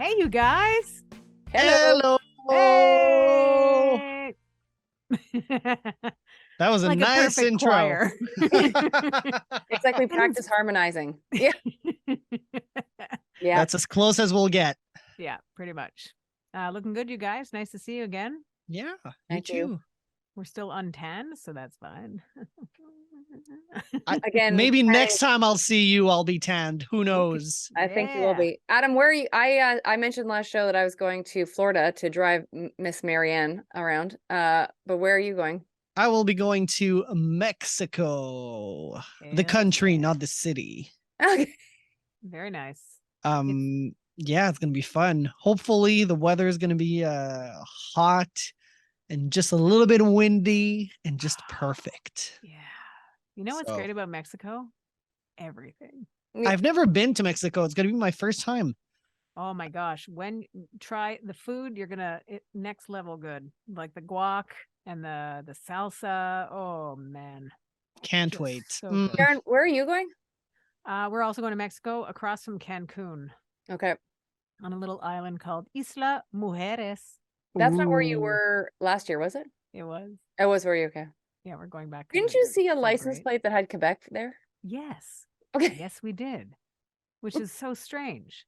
Hey, you guys. Hello. Hey. That was a Like nice perfect intro. choir. It's like we practice harmonizing. Yeah. Yeah. That's as close as we'll get. Yeah, pretty much. Looking good, you guys. Nice to see you again. Yeah, me Thank too. you. We're still untanned, so that's fine. Again, Maybe next time I'll see you, I'll be tanned. Who knows? I think you will be. Adam, where are you? I mentioned last show that I was going to Florida to drive Miss Marianne around. But where are you going? I will be going to Mexico, the country, not the city. Okay. Very nice. Yeah, it's gonna be fun. Hopefully, the weather is gonna be hot and just a little bit windy and just perfect. Yeah. You know what's great about Mexico? Everything. I've never been to Mexico. It's gonna be my first time. Oh my gosh. When try the food, you're gonna next level good. Like the guac and the salsa. Oh man. Can't wait. So Karen, where are you going? We're also going to Mexico, across from Cancun. Okay. On a little island called Isla Mujeres. That's not where you were last year, was it? It was. It was where you okay. Yeah, we're going back. Didn't you see a license plate that had Quebec there? Yes. Okay. Yes, we did. Which is so strange.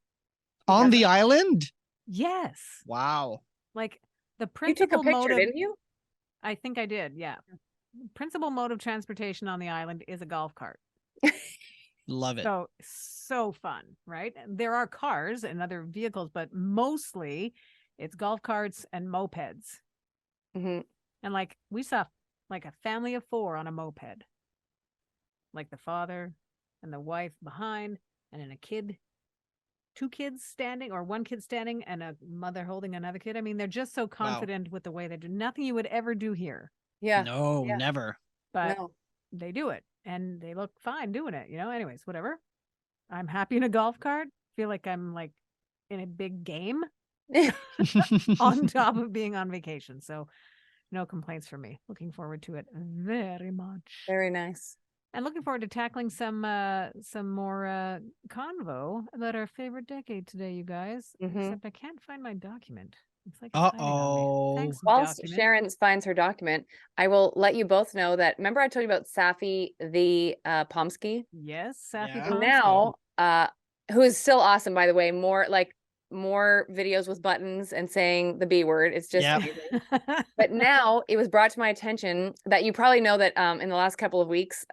On the island? Yes. Wow. Like the principal You took a picture, mode didn't you? I think I did, yeah. Principal mode of transportation on the island is a golf cart. Love it. So fun, right? There are cars and other vehicles, but mostly it's golf carts and mopeds. Mm-hmm. And like we saw like a family of 4 on a moped. Like the father and the wife behind, and then a kid, 2 kids standing, or 1 kid standing and a mother holding another kid. I mean, they're just so confident with the way they do. Nothing you would ever do here. Yeah. No, never. But they do it and they look fine doing it, you know? Anyways, whatever. I'm happy in a golf cart. Feel like I'm like in a big game on top of being on vacation. So no complaints for me. Looking forward to it very much. Very nice. And looking forward to tackling some more convo about our favorite decade today, you guys. Except I can't find my document. It's like Thanks, whilst Sharon finds her document, I will let you both know that. Remember, I told you about Safi the Pomsky. Yes, Safi. And now, who is still awesome, by the way. More videos with buttons and saying the B word. It's just amazing. But now it was brought to my attention that you probably know that in the last couple of weeks,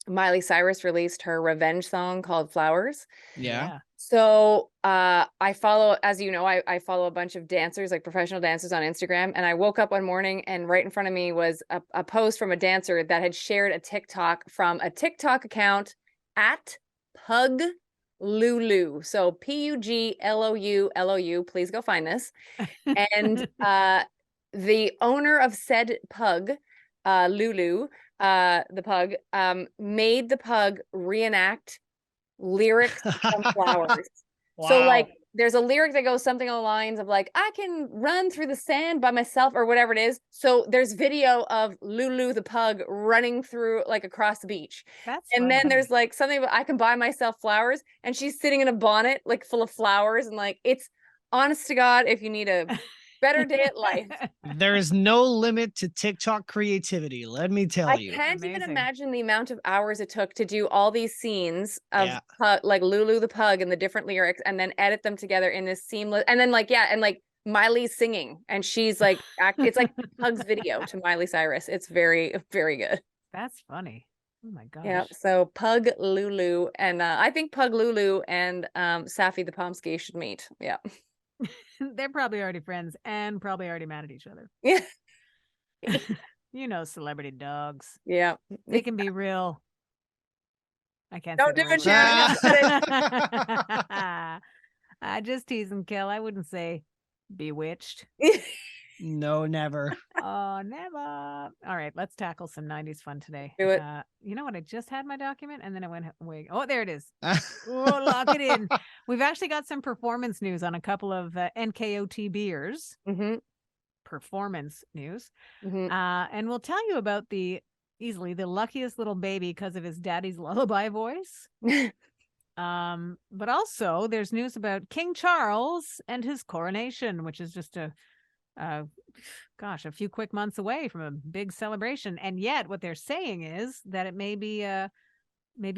Miley Cyrus released her revenge song called Flowers. Yeah. So I follow, as you know, I follow a bunch of dancers, like professional dancers on Instagram. And I woke up one morning and right in front of me was a post from a dancer that had shared a TikTok from a TikTok account at Pug Lulu. So PUGLOULOU. Please go find this. And the owner of said pug, Lulu, the pug, made the pug reenact lyrics from Flowers. Wow. So like there's a lyric that goes something along the lines of like, I can run through the sand by myself or whatever it is. So there's video of Lulu the pug running through like across the beach. That's and funny. Then there's like something about I can buy myself flowers and she's sitting in a bonnet like full of flowers and like it's honest to God, if you need a better day at life. There is no limit to TikTok creativity. Let me tell you. I can't even imagine the amount of hours it took to do all these scenes of like Lulu the pug and the different lyrics and then edit them together in this seamless. And then like, and like Miley's singing and she's like, it's like Pug's video to Miley Cyrus. It's very, very good. That's funny. Oh my gosh. Yeah. So Pug Lulu and I think Pug Lulu and Safi the Pomsky should meet. Yeah. They're probably already friends and probably already mad at each other. Yeah. You know, celebrity dogs. Yeah. They can be real. I can't. Don't do it, Sharon. I just tease and kill. I wouldn't say bewitched. No, never. Oh, never. All right, let's tackle some 90s fun today. Do it. You know what? I just had my document and then it went away. Oh, there it is. Oh, lock it in. We've actually got some performance news on a couple of NKOT beers. Performance news. And we'll tell you about easily the luckiest little baby because of his daddy's lullaby voice. But also there's news about King Charles and his coronation, which is just a few quick months away from a big celebration. And yet what they're saying is that it may be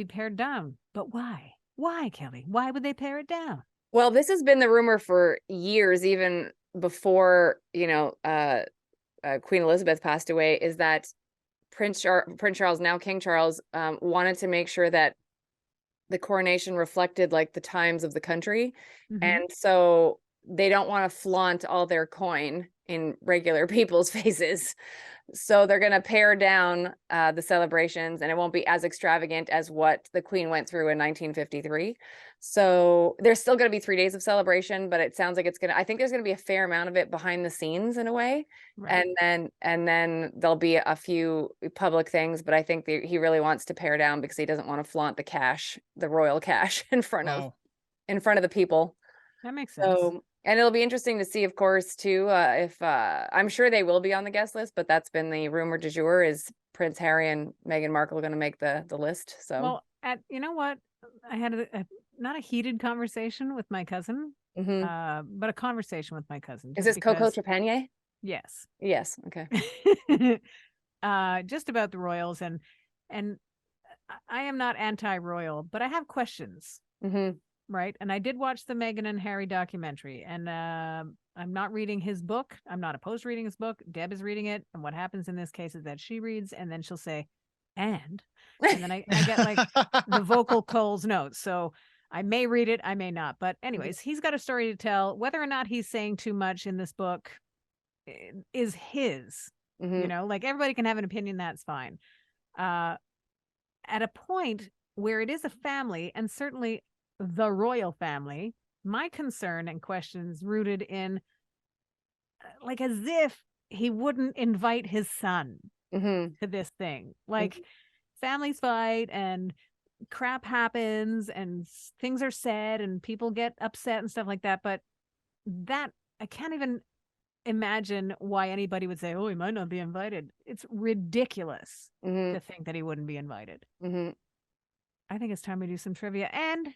pared down. But why? Why, Kelly? Why would they pare it down? Well, this has been the rumor for years, even before, Queen Elizabeth passed away, is that Prince Charles, now King Charles, wanted to make sure that the coronation reflected like the times of the country. Mhm. And so they don't want to flaunt all their coin in regular people's faces. So they're going to pare down the celebrations, and it won't be as extravagant as what the Queen went through in 1953. So there's still going to be 3 days of celebration, but it sounds like I think there's going to be a fair amount of it behind the scenes in a way. Right. And then there'll be a few public things, but I think he really wants to pare down because he doesn't want to flaunt the cash, the royal cash in front of the people. That makes sense. So, and it'll be interesting to see, of course, too, if I'm sure they will be on the guest list, but that's been the rumor du jour, is Prince Harry and Meghan Markle going to make the list. So, well, you know what? I had not a heated conversation with my cousin, but a conversation with my cousin. Is this Coco Trepanier? Yes. Yes. Okay. Just about the royals, and I am not anti-royal, but I have questions. Right. And I did watch the Meghan and Harry documentary, and I'm not reading his book. I'm not opposed to reading his book. Deb is reading it. And what happens in this case is that she reads, and then she'll say, and then I get like the vocal Coles notes. So I may read it, I may not. But anyways, he's got a story to tell. Whether or not he's saying too much in this book is his, like everybody can have an opinion. That's fine. At a point where it is a family, and certainly the royal family, my concern and questions rooted in like as if he wouldn't invite his son to this thing. Like families fight and crap happens and things are said and people get upset and stuff like that. But that I can't even imagine why anybody would say, oh, he might not be invited. It's ridiculous to think that he wouldn't be invited. I think it's time we do some trivia, and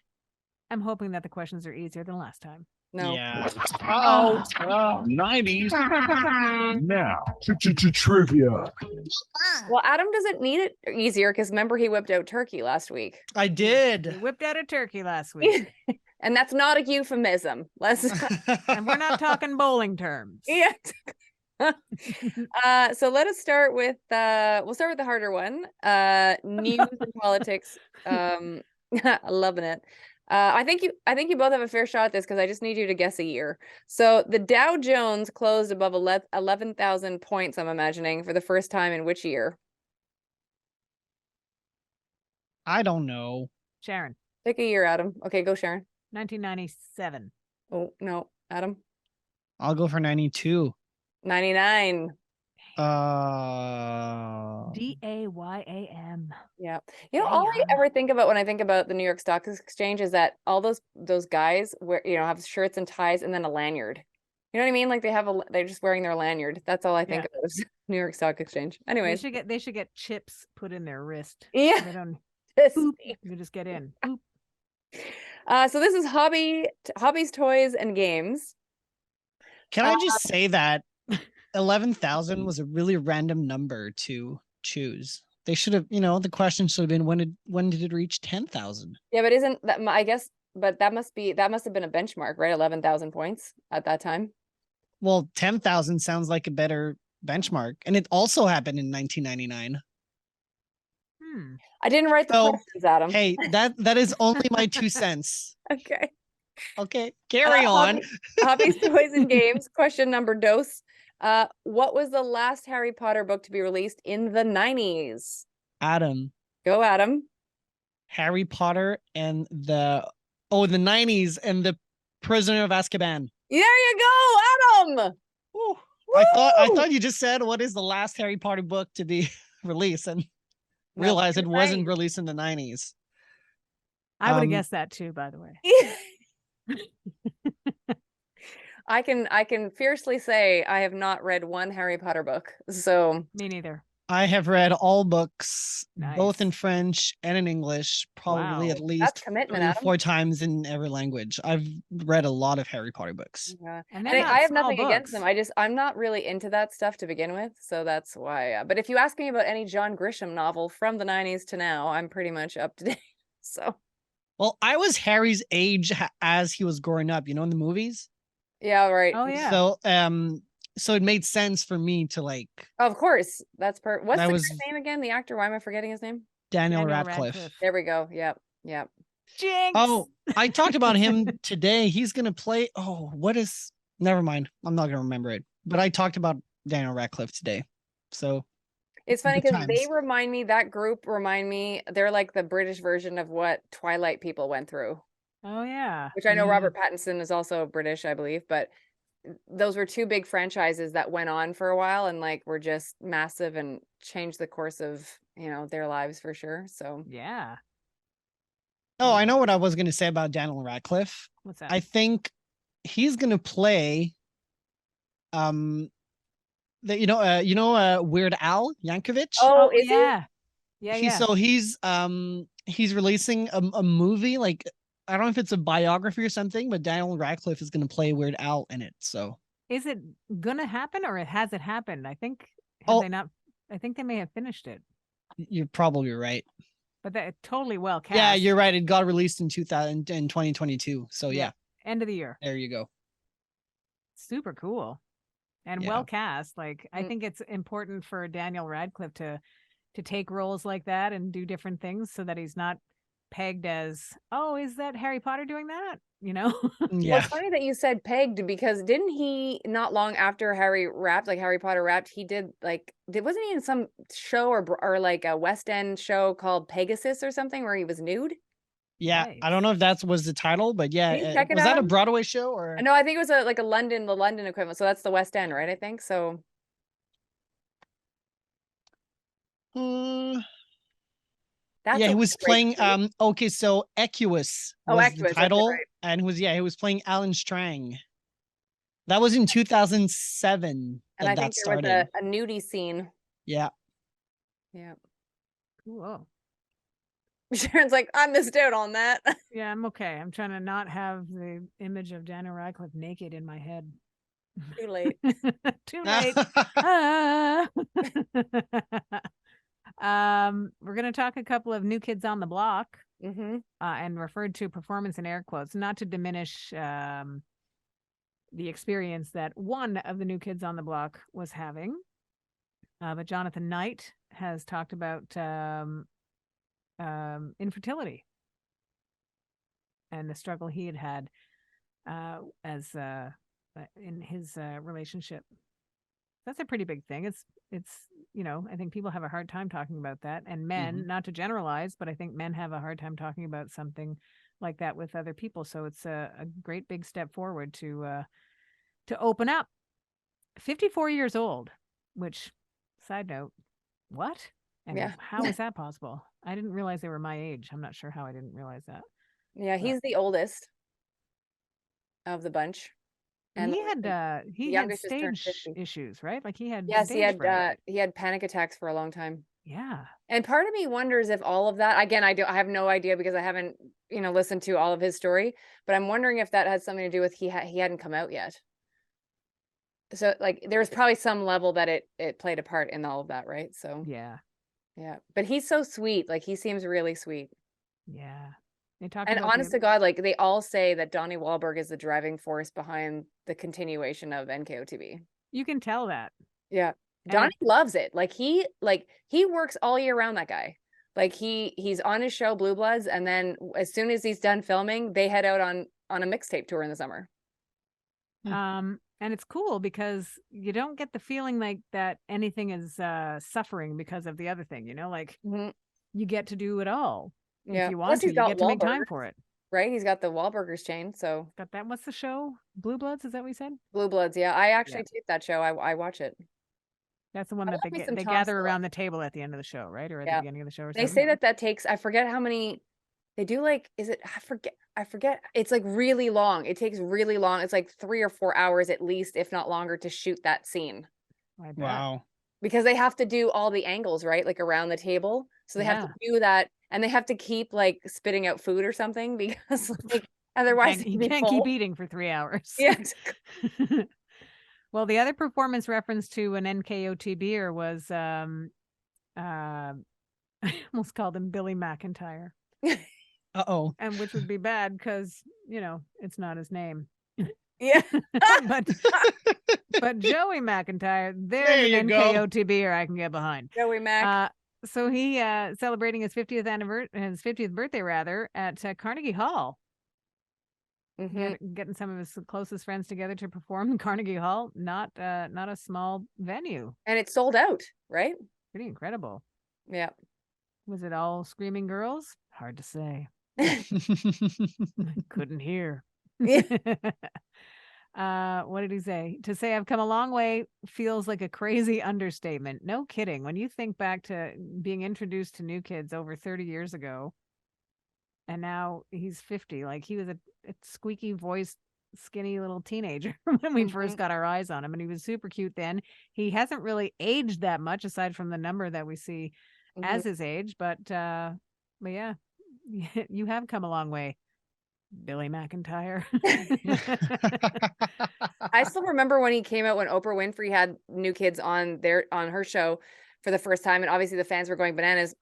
I'm hoping that the questions are easier than last time. No. Yeah. Oh, 90s. Now, trivia. Well, Adam doesn't need it easier because remember he whipped out turkey last week. I He did. whipped out a turkey last week. And that's not a euphemism. And we're not talking bowling terms. Yeah. So let us start with we'll start with the harder one. News and politics. Loving it. I think you both have a fair shot at this because I just need you to guess a year. So the Dow Jones closed above 11,000 points, I'm imagining, for the first time in which year? I don't know. Sharon. Pick a year, Adam. Okay, go, Sharon. 1997. Oh, no, Adam. I'll go for 92. 99. DAYAM. Yeah. All I ever think about when I think about the New York Stock Exchange is that all those guys wear, have shirts and ties and then a lanyard. You know what I mean? Like they're just wearing their lanyard. That's all I think of as New York Stock Exchange. Anyways. They should get chips put in their wrist. Yeah. They don't Boop. You just get in. Boop. So this is hobbies, toys, and games. Can I just say that 11,000 was a really random number to choose? They should have, the question should have been when did it reach 10,000? Yeah, but isn't that, I guess, but that must have been a benchmark, right? 11,000 points at that time. Well, 10,000 sounds like a better benchmark, and it also happened in 1999. I didn't write the questions, Adam. Hey, that is only my 2 cents. Okay, carry on. Hobbies, toys, and games. Question number dos. What was the last Harry Potter book to be released in the 90s? Adam. Go, Adam. Harry Potter and the 90s and the Prisoner of Azkaban. There you go, Adam. Woo. I thought you just said what is the last Harry Potter book to be released, and realized it wasn't released in the 90s. I would have guessed that too, by the way. I can fiercely say I have not read one Harry Potter book. So me neither. I have read all books, both in Nice. French and in English, probably Wow. at least That's commitment, 3 or Adam. 4 times in every language. I've read a lot of Harry Potter books. Yeah. And And they're not I have small nothing against them. books. I'm not really into that stuff to begin with, so that's why. But if you ask me about any John Grisham novel from the 90s to now, I'm pretty much up to date. So Well, I was Harry's age as he was growing up, in the movies. yeah, right. Oh yeah. So it made sense for me to like Of course, that's what's that the was guy's name again? The actor? Why am I forgetting his name? Daniel Daniel Radcliffe. There we go. Yep. Yep. Jinx. Oh, I talked about him today. He's gonna play. Oh, never mind. I'm not gonna remember it. But I talked about Daniel Radcliffe today. So It's funny good because they times. remind me, that group remind me, they're like the British version of what Twilight people went through, Oh yeah. which I know Mm. Robert Pattinson is also British, I believe, but those were 2 big franchises that went on for a while and like were just massive and changed the course of, their lives for sure. So Yeah. Oh, I know what I was gonna say about Daniel Radcliffe. What's that? I think he's gonna play Weird Al Yankovic. Oh, is he? yeah. Yeah, yeah. He's releasing a movie, like I don't know if it's a biography or something, but Daniel Radcliffe is going to play Weird Al in it. So Is it gonna happen or has it happened? I think Oh. they not I think they may have finished it. you're probably right. But that totally well cast. Yeah, you're right. It got released in 2022. So yeah, End of the year. there you go. Super cool. And Yeah. well cast. Like I Mm. think it's important for Daniel Radcliffe to take roles like that and do different things so that he's not pegged as, oh, is that Harry Potter doing that? Yeah. Well, it's funny that you said pegged because didn't he not long after Harry Potter wrapped, he did wasn't he in some show or like a West End show called Pegasus or something where he was nude? Yeah. Nice. I don't know if that was the title, but Can you yeah. check it Was that a out? Broadway show or? No, I think it was the London equivalent. So that's the West End, right? I think so. That's Yeah, a he was great playing movie. okay, so Equus Oh, was Equus, the okay, title, right. and he was playing Alan Strang. That was in 2007 And I that think there was started. a nudie scene. Yeah. Yeah. Whoa. Sharon's like, I missed out on that. Yeah, I'm okay. I'm trying to not have the image of Daniel Radcliffe naked in my head. Too late. Too late. Ah. We're gonna talk a couple of new kids on the block, and referred to performance in air quotes, not to diminish the experience that one of the new kids on the block was having. But Jonathan Knight has talked about infertility and the struggle he had as in his relationship. That's a pretty big thing. It's I think people have a hard time talking about that, and men, not to generalize, but I think men have a hard time talking about something like that with other people. So it's a great big step forward to open up. 54 years old, which, side note, what? And Yeah. how is that possible? I didn't realize they were my age. I'm not sure how I didn't realize that. Yeah, he's the oldest of the bunch. And he had youngest just turned stage 50. issues, right? Like he had Yes, stage fright. he had panic attacks for a long time. Yeah. And part of me wonders if all of that, again, I have no idea because I haven't, listened to all of his story, but I'm wondering if that has something to do with he hadn't come out yet. So like there was probably some level that it played a part in all of that, right? So Yeah. yeah. But he's so sweet. Like he seems really sweet. Yeah. They talk And about honest to God, like they all say that Donnie Wahlberg is the driving force behind the continuation of NKOTB. you can tell that. Yeah. And Donnie loves it. Like he works all year round, that guy. Like he's on his show Blue Bloods, and then as soon as he's done filming, they head out on a mixtape tour in the summer. And it's cool because you don't get the feeling like that anything is suffering because of the other thing, like you get to do it all. Yeah. If you want Plus to, he's you got get to make time Wahlburgers, for it. right? He's got the Wahlburgers chain. So Got that. What's the show? Blue Bloods? Is that what you said? Blue Bloods. Yeah. I actually tape that show. I watch it. That's the one I that love me some they Tom gather Selleck. around the table at the end of the show, right? Or at the Yeah. beginning of the show or They something. say that takes, I forget how many they do. Like, is it, I forget. It's like really long. It takes really long. It's like 3 or 4 hours at least, if not longer, to shoot that scene. I bet. Wow. because they have to do all the angles, right? Like around the table. So they have to do that, and they have to keep like spitting out food or something because like otherwise You they'd be can't keep full. eating for 3 hours. Yeah. Well, the other performance reference to an NKOTBer was I almost called him Billy McIntyre. Uh-oh. And which would be bad because, you know, it's not his name. Yeah. but Joey McIntyre, There there's you an go. NKOTBer I can get behind. Joey Mac. So he celebrating his 50th birthday rather at Carnegie Hall. Getting some of his closest friends together to perform in Carnegie Hall, not a small venue. And it sold out, right? Pretty incredible. Yeah. Was it all screaming girls? Hard to say. Couldn't hear. Yeah. What did he say? To say I've come a long way feels like a crazy understatement. No kidding. When you think back to being introduced to New Kids over 30 years ago, and now he's 50, like he was a squeaky voiced, skinny little teenager when we first got our eyes on him, and he was super cute then. He hasn't really aged that much aside from the number that we see as his age, but yeah, you have come a long way, Billy McIntyre. I still remember when he came out, when Oprah Winfrey had New Kids on her show for the first time, and obviously the fans were going bananas.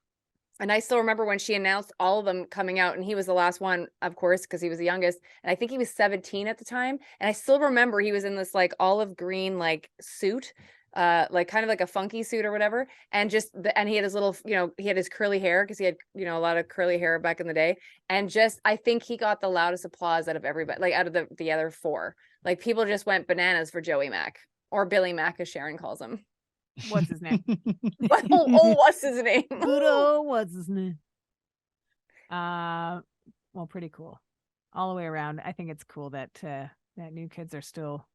And I still remember when she announced all of them coming out, and he was the last one, of course, because he was the youngest. And I think he was 17 at the time. And I still remember he was in this like olive green like suit, like kind of like a funky suit or whatever. And and he had his little, he had his curly hair because he had, a lot of curly hair back in the day. And I think he got the loudest applause out of everybody, like out of the other four. Like people just went bananas for Joey Mac, or Billy Mac, as Sharon calls him. What's his name? What's his name? Good old what's his name? Well, pretty cool. All the way around. I think it's cool that New Kids are still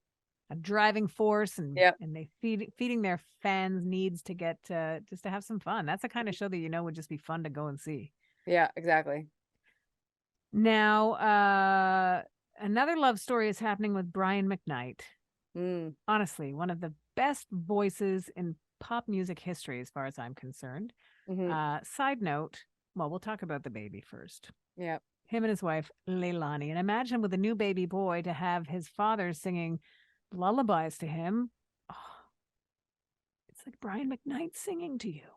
a driving force, and and they feeding their fans' needs to get just to have some fun. That's the kind of show that would just be fun to go and see. Yeah, exactly. Now, another love story is happening with Brian McKnight. Honestly, one of the best voices in pop music history, as far as I'm concerned. Side note, well, we'll talk about the baby first. Yeah. Him and his wife, Leilani. And imagine with a new baby boy to have his father singing lullabies to him. Oh, it's like Brian McKnight singing to you.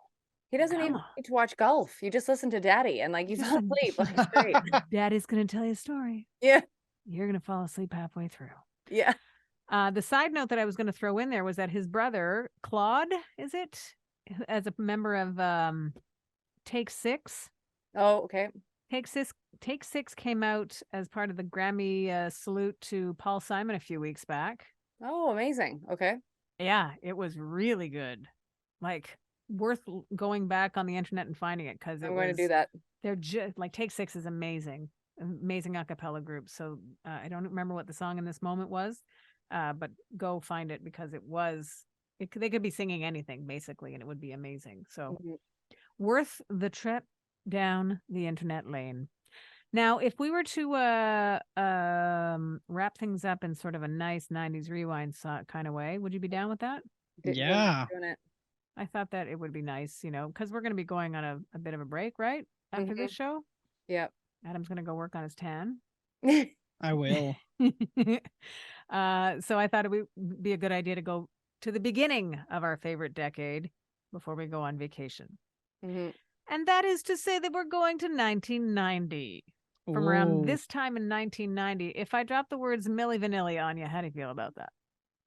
He doesn't even need to watch golf. You just listen to Daddy and like you fall asleep. Like, it's great. Daddy's going to tell you a story. Yeah. You're going to fall asleep halfway through. Yeah. The side note that I was going to throw in there was that his brother, Claude, is it? As a member of Take Six. Oh, okay. Take Six came out as part of the Grammy salute to Paul Simon a few weeks back. Oh, amazing. Okay. Yeah, it was really good. Like, worth going back on the internet and finding it, because I'm going to do that. They're just like, Take Six is amazing a cappella group. So I don't remember what the song in this moment was. But go find it, because they could be singing anything basically, and it would be amazing. So worth the trip down the internet lane. Now, if we were to wrap things up in sort of a nice 90s rewind kind of way, would you be down with that? Yeah. I thought that it would be nice, because we're going to be going on a bit of a break, right? After this show. Yeah. Adam's going to go work on his tan. I will. So I thought it would be a good idea to go to the beginning of our favorite decade before we go on vacation. And that is to say that we're going to 1990. From around this time in 1990. If I drop the words Milli Vanilli on you, how do you feel about that?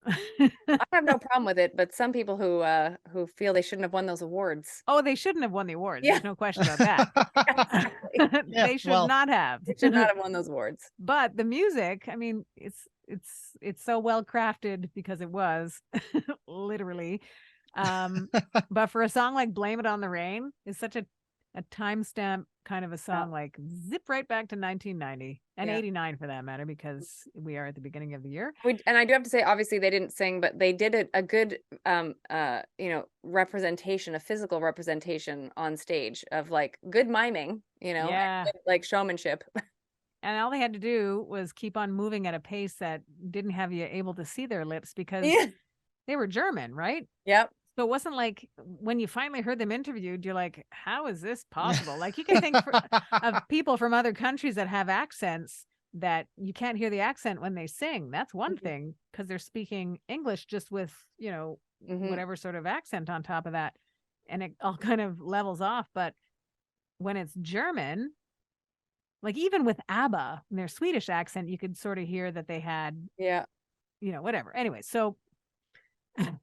I have no problem with it, but some people who feel they shouldn't have won those awards. Oh, they shouldn't have won the awards. Yeah. There's no question about that. They should not have. They should not have won those awards. But the music, I mean, it's so well crafted, because it was literally. But for a song like Blame It on the Rain is such a timestamp kind of a song, like zip right back to 1990 and 89 for that matter, because we are at the beginning of the year. And I do have to say, obviously they didn't sing, but they did a good representation, a physical representation on stage of like good miming, and good, like showmanship. And all they had to do was keep on moving at a pace that didn't have you able to see their lips, because they were German, right? Yep. So it wasn't like when you finally heard them interviewed, you're like, how is this possible? Like you can think of people from other countries that have accents that you can't hear the accent when they sing. That's one thing because they're speaking English just with, whatever sort of accent on top of that. And it all kind of levels off. But when it's German, like even with ABBA and their Swedish accent, you could sort of hear that they had, whatever. Anyway, so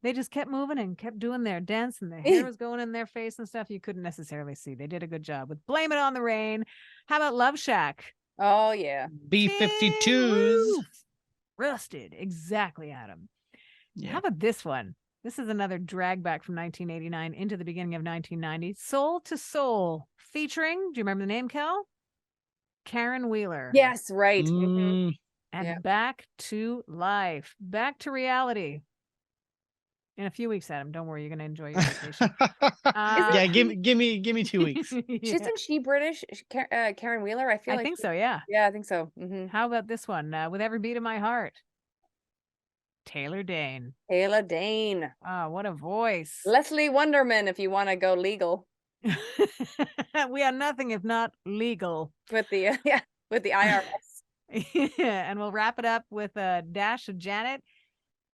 they just kept moving and kept doing their dance and their hair was going in their face and stuff. You couldn't necessarily see. They did a good job with Blame It on the Rain. How about Love Shack? Oh, yeah. B-52s. Rusted. Exactly, Adam. Yeah. How about this one? This is another drag back from 1989 into the beginning of 1990. Soul to Soul featuring, do you remember the name, Kel? Karen Wheeler. Yes, right. Mm. And Back to Life. Back to reality. In a few weeks, Adam. Don't worry, you're going to enjoy your vacation. Yeah, give me 2 weeks. Isn't she British? Karen Wheeler? I feel I like think so, yeah. Yeah, I think so. How about this one? With Every Beat of My Heart. Taylor Dane. Taylor Dane. Oh, what a voice. Leslie Wonderman, if you want to go legal. We are nothing if not legal. With the with the IRS. And we'll wrap it up with a dash of Janet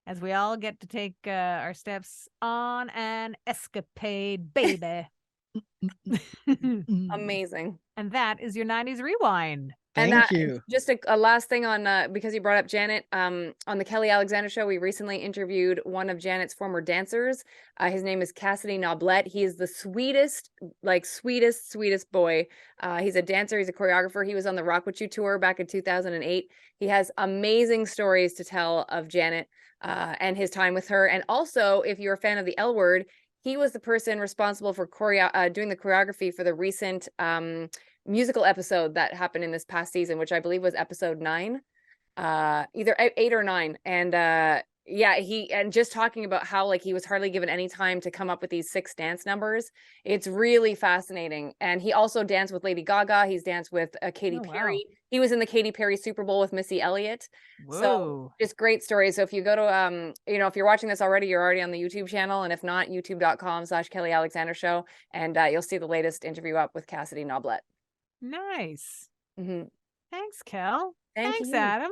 as we all get to take our steps on an escapade, baby. Amazing. And that is your 90s rewind. Thank you. Just a last thing on because you brought up Janet, on the Kelly Alexander show, we recently interviewed one of Janet's former dancers. His name is Cassidy Noblette. He is the sweetest boy. He's a dancer. He's a choreographer. He was on the Rock With You tour back in 2008. He has amazing stories to tell of Janet and his time with her. And also, if you're a fan of the L Word, he was the person responsible for doing the choreography for the recent musical episode that happened in this past season, which I believe was episode 9, either 8 or 9. And and just talking about how like he was hardly given any time to come up with these 6 dance numbers. It's really fascinating. And he also danced with Lady Gaga. He's danced with Katy Perry. Wow. He was in the Katy Perry Super Bowl with Missy Elliott. Whoa. So just great stories. So if you go to, if you're watching this already, you're already on the YouTube channel. And if not, youtube.com/Kelly Alexander Show. And you'll see the latest interview up with Cassidy Noblette. Nice. Mm-hmm. Thanks, Kel. Thanks, you. Adam.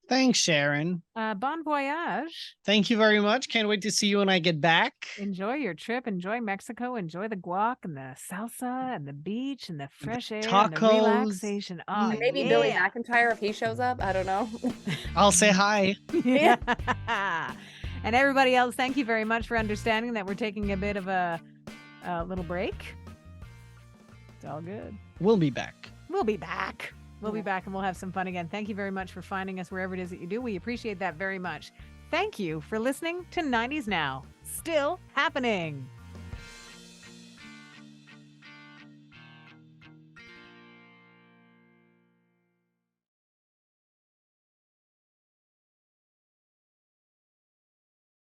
Thanks, Sharon. Bon voyage. Thank you very much. Can't wait to see you when I get back. Enjoy your trip. Enjoy Mexico. Enjoy the guac and the salsa and the beach and the fresh air tacos. and the relaxation. Oh, Maybe Billy McIntyre if he shows up. I don't know. I'll say hi. Yeah. And everybody else, thank you very much for understanding that we're taking a bit of a little break. It's all good. We'll be back. We'll be back. We'll be back and we'll have some fun again. Thank you very much for finding us wherever it is that you do. We appreciate that very much. Thank you for listening to 90s Now. Still happening.